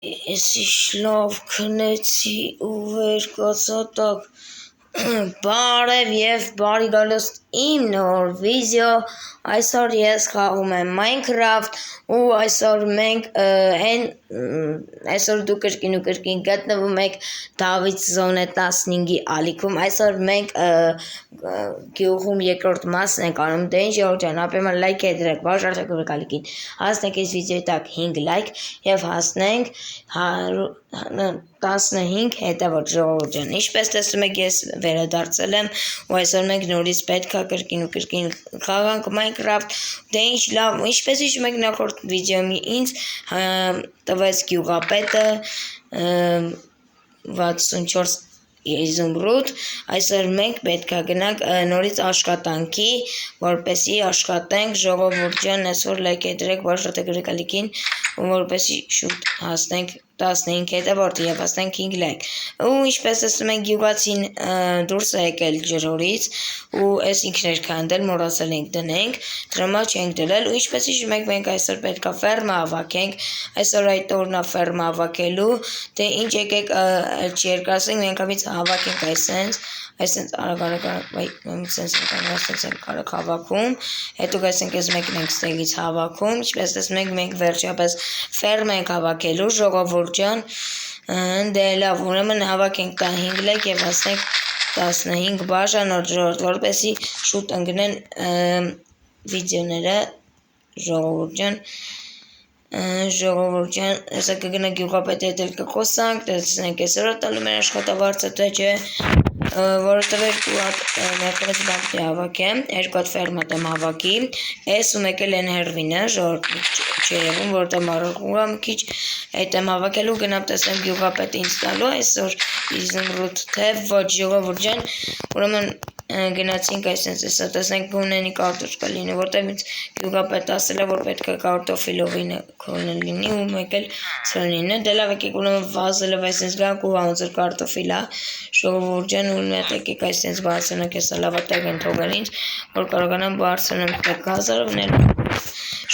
Esişlov kneci uver kosotok Բարև եւ բարի գալուստ իմ նոր վիդեո այսօր ես խաղում եմ Minecraft ու այսօր մենք այսօր դուք կրկին գտնվում եք Դավիթ Զոնե 15-ի ալիքում այսօր մենք գյուղում երկրորդ մասն ենք անում դե ինչ ջան ապա լայք դրեք բաժանեք ալիքին հասնենք այս վիդեոյի տակ 5 լայք եւ հասնենք 15 հետևորդ ժողովուրդ ջան ինչպես տեսնում եք ես վերադարձել եմ ու այսօր մենք նորից պետք է կրկին խաղանք Minecraft դե ինչ լավ ինչպես հիշում եք նախորդ վիդեոյի ինձ տվեց գյուղապետը 64 Զմրուտ այսօր մենք պետք է գնանք նորից աշխատանքի որպեսզի աշխատենք ժողովուրդ ջան այսօր լայք դրեք բաժանեք ալիքին որպեսզի շուտ հասնենք 15 հետևորդ եւ հասնենք 5 լայք ու ինչպես ասում են գյուղացին դուրս է եկել ջրորից ու այս ինքներ քանդել մոռացել ենք դնենք դրա համար չենք դրել ու ինչպես հիշում եք մենք այսօր պետք է ֆերմա հավաքենք այսօր այդ օրն է ֆերմա հավաքելու դե ինչ եկեք չերկասենք մենք ամից հավաքենք այսենց արագ հավաքում հետո գացենք այս մեկն ենք ստեղից հավաքում ինչպես տեսնում եք մենք վերջապես ֆերմ ենք հավաքելու ժողովուրդ ջան դե լավ ուրեմն հավաքենք 15 լայք եւ հասնենք 15 բաժանորդ ժողովուրդ որպեսզի շուտ ընկնեն վիդեոները ժողովուրդ ջան հեսա կգնա գյուղապետի հետ էլ կխոսանք տեսնենք այսօր տալու մեր աշխատավարձը թե չէ որովհետև ներկայիս բանկի հավաքեմ երկու հատ ֆերմա եմ հավաքի այս ու մեկ էլ են հերվինը ժողովուրդ չերևում որտեղ մարողում եմ քիչ այդ եմ հավաքելու գնամ տեսնեմ գյուղապետը ինձ տալու այսօր Զմրուտ թե ոչ ժողովուրդ ջան ուրեմն գնացինք այսպես հեսա տեսնենք գունենի կարտոշկա լինի որտեղ ինձ գյուղապետը ասել է որ պետք է կարտոֆիլովին լինի ու մեկ էլ սա լինի դե լավ եկեք ուրեմն վազելով այսպես գանք ու ոնց կարտոֆիլ է ժողովուրդ ջան ու մեկ եկեք այսպես բարձրանանք հեսա լավատեղ են թողել ինձ որ կարողանամ բարձրանալ 1000-ով ներ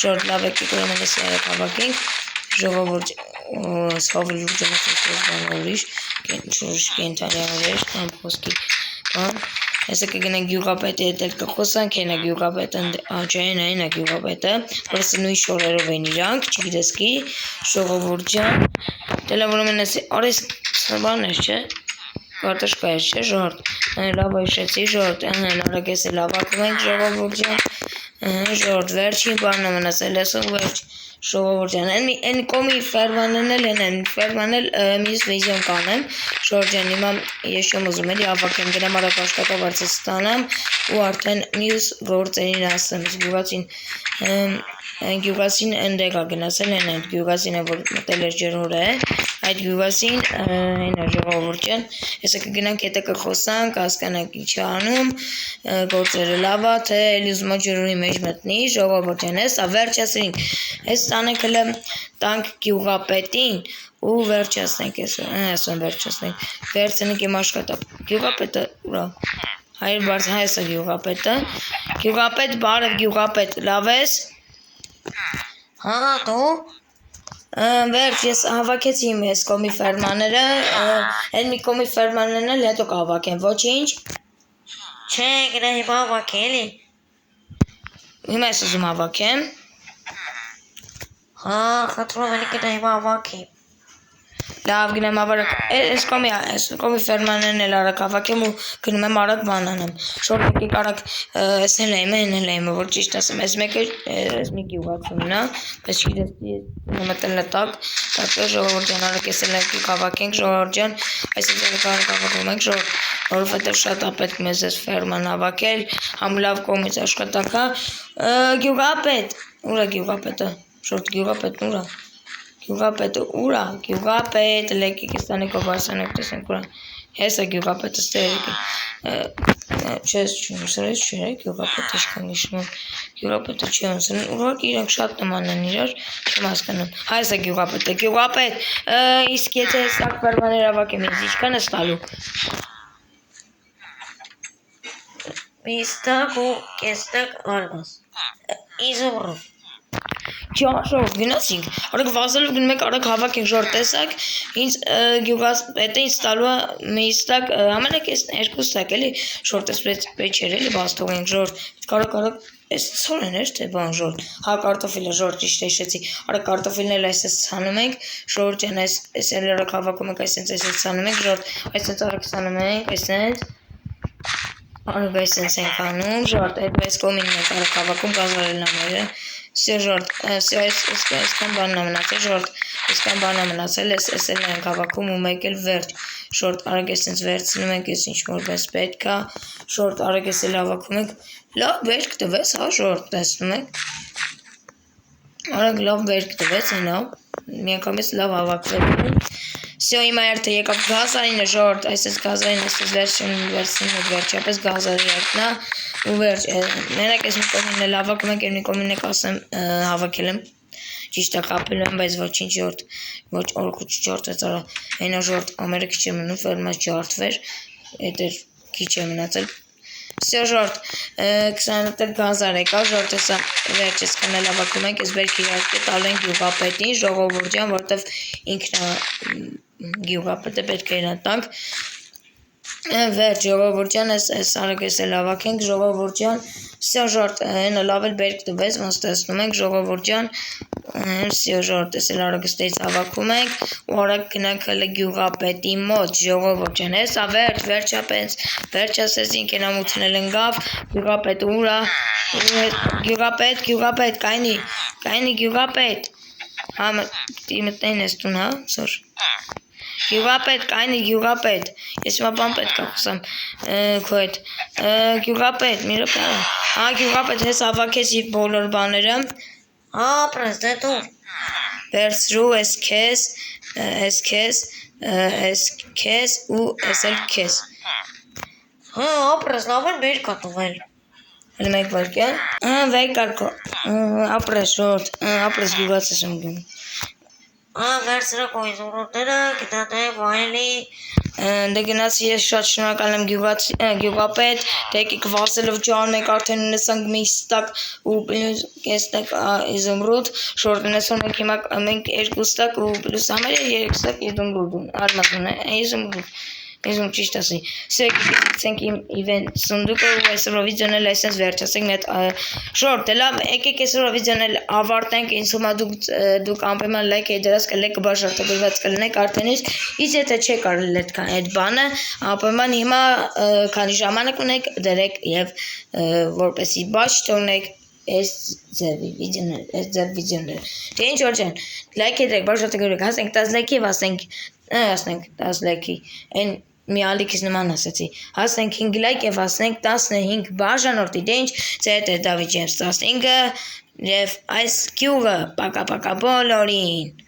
շորտ լավ եկեք ուրեմն հեսա հավաքենք ժողովուրդ սովորի ուրիշ կենթանիներ կամ խոսքի բան Հեսա կգնանք գյուղապետի հետ կխոսանք հենա գյուղապետը հենա գյուղապետը որս նույն շորերով են իրանք չգիտես კი ժողովուրդ ջան դե լավ ուրեմն արես բան է չէ կարտոշկա է չէ ժողովուրդ լավ հիշեցի ժողովուրդ արագ էս լավակում ենք ժողովուրդ ջան ժողովուրդ վերջին բանն մնացել էս վերջ ժողովուրդ ջան այն կոմի ֆերմանել են ֆերմանել մյուս վիդեոն կանեմ ժողովուրդ ջան հիմա ես չեմ ուզում էլի հավաքեմ գնամ արագ աշխատավարձը ստանամ ու արդեն մյուս գործերին ասեմ գյուղացին ընդեղ է գնացել են այդ գյուղացինը որ մտել էր ջրհորը այդ գյուղացին հենա ժողովուրդ ջան հեսա կգնանք հետը կխոսանք հասկանանք ինչ անում գործերը լավ է թե էլի ուզում ջրհորի մեջ մտնի ժողովուրդ ջան հեսա վերջացրինք այս տանենք հələ տանք գյուղապետին ու վերջացնենք այսօր վերջացնենք վերցնենք իմ աշխատակ գյուղապետը ուրա հայր բարձ հայսա գյուղապետ բարև գյուղապետ լավ ես հա դու վերջ ես հավաքեցի իմ ես կոմի ֆերմաները այն մի կոմի ֆերմաներն էլ հետո կհավաքեմ ոչինչ չէ գնա հիմա հավաքելի հիմա ես ուզում հավաքեմ հա խնդրում եմ գնա հիմա հավաքի լավ գնամ ավարակ այս կոմի ֆերմաներն էլ արագ հավաքեմ ու գնում եմ արագ բան անեմ շորտ եկեք արագ այս հելայմը որ ճիշտ ասեմ այս մեկը այս մի գյուղացումն է բայց չգիտես մտել է տակ տակը ժողովուրդ ջան արագ էս էլ եկեք հավաքենք ժողովուրդ ջան այսինքն արագ հավաքում ենք ժողովուրդ որովհետև շատ է պետք մեզ այս ֆերման հավաքել համ լավ կոմից աշխատանք է գյուղապետ ուրա գյուղապետը շորտ գյուղապետն ուրա Գյուղապետը ուրա գյուղապետ լեկեք ստանեք բարձրանեք տեսնենք ուրա հեսա գյուղապետը ստերիկ չես չունսրես չէ գյուղապետը իշքան իշում գյուղապետը չի ունսրեն ուղղակի իրանք շատ նման են իրար չեմ հասկանում հեսա գյուղապետ իսկ եթե սակ ֆերմաներ հավաքեմ ինձ ինչքան ես տալու մի ստակ ու կես ստակ արմաս Իզմրուտ Ճաշով գնացինք, արագ վազելով գնում եք, արագ հավաքենք ժորտ տեսակ, ինձ գյուղապետը ինձ տալու է մի ստակ, ամենակ էս 2 ստակ էլի, ժորտս պետք չէր էլի բաց թողենք ժորտ, կարակ էս ցորեն էր թե բան ժորտ, հա կարտոֆիլը ժորտ ճիշտ հիշեցի, արագ կարտոֆիլն էլ այսպես ցանում ենք, ժորտն այս էլ արագ հավաքում ենք, այսպես ցանում ենք ժորտ, այսպես արագ ցանում ենք, այսպես արագ այսպես ենք անում, ժորտ, այդպես կոմինն ենք արագ հավաքում գազարելն ամերը Все ժորտ, այսքան բանն է մնացել, ժորտ, այսքան բան է մնացել, այս էլ ենք հավաքում ու մեկ էլ վերջ, ժորտ, արագ այսպես վերցնում ենք, այս ինչ-որ պես պետք է, ժորտ, արագ այս էլ հավաքում ենք, լավ վերք տվեց, հա, ժորտ, տեսնում եք, արագ լավ վերք տվեց, այնավ, միանգամից լավ հավաքվել են, Все, հիմա երթը եկավ գազարինը ժորտ, այսպես գազարին, այսպես վերցնում եք վերջապես գազարի երթնա, ու վերջ, մենակ ես մի կոմինն էլ հավաքում ենք, մի կոմինն եք ասեմ հավաքել եմ, ճիշտ է կապել եմ, բայց ոչինչ ժորտ, ոչ օրքուչ ժորտ է ծարա, այնա ժորտ ամերը քիչ է մնում, ֆերմաց ջարդվեր, էդ էր քիչ է մնացել, Все ժորտ, 20 տեղ գազար եկա, ժորտ հեսա վերջ ես կանել հավաքում ենք, ես վերք իրարկե տալու ենք գյուղապետին, ժողովուրջան, որտև ինքն գյուղապետը պետք է իրան տանք, Վերջ ժողովուրջան, այս արագ ես էլ հավաքենք, ժողովուրջան, Все ժորտ, հենա լավ էլ բերք տվեց, ոնց տեսնում ենք, ժողովուրջան, Все ժորտ, ես էլ արագ ստեից հավաքում ենք, ու արագ գնանք հələ գյուղապետի մոտ, ժողովուրջան, հեսա վերջապես, վերջասես ինք են ամութն էլ ընգավ, գյուղապետ ուրա, գյուղապետ, կայնի գյուղապետ, հա մտնեն ես տուն, հա, սոր Գյուղապետ, կայնի գյուղապետ, ես հիմա բան պետք է խոսամ քո հետ, գյուղապետ, մի րոպե, հա գյուղապետ, հես հավաքեցի բոլոր բաները, հա ապրես, դե տուր, վերցրու, ես քեզ ու ես էլ քեզ, հա ապրես, լավ էլ բեր կա տուղել, հələ մեկ վարկյան, վեկ կարկո, ապրես ժորտ, ապրես գյուղացես եմ գյում, վերցրեք օյս ուրոտները, գիտατε, վայելի, դե գնաց ես շատ շնորհակալ եմ գյուղապետ, դե եկեք վազելով ջարում եք արդեն ունեցանք մի ստակ ու պլյուս կես ստակ իզումրուդ, շորտ ունեցում ենք հիմա մենք 2 ստակ ու պլյուս ամերը 3 ստակ իզումրուդ, արմազուն է, իզումրուդ, Իզում ճիշտ ասի, սեք իվեն սնդուկը ու այսօրվա վիդեոն էլ այսպես վերջացենք մետ ժորտ, լավ, եկեք այսօրվա վիդեոն էլ ավարտենք, ինձ հիմա դուք անպայման լայք է դրած կլեք բաժարտագրված կլնեք արդենից, իսկ եթե չեք արել այդ բանը, անպայման հիմա քանի ժամանակ ունեք դրեք եւ որպեսի բաց թողնեք այս ձևի վիդեոները, թե ինչ որ ջան, լայք է դրեք բաժարտագրեք, հասնենք 10 լայքի եւ հասնենք 10 լայքի, այն մի ալիքից նման ասացի, հասնենք 5 լայք եւ հասնենք 15 բաժանորդի, դե ինչ ձեր հետ է Դավիթ Ջեյմս 15-ը եւ այս գյուղը, պակա բոլորին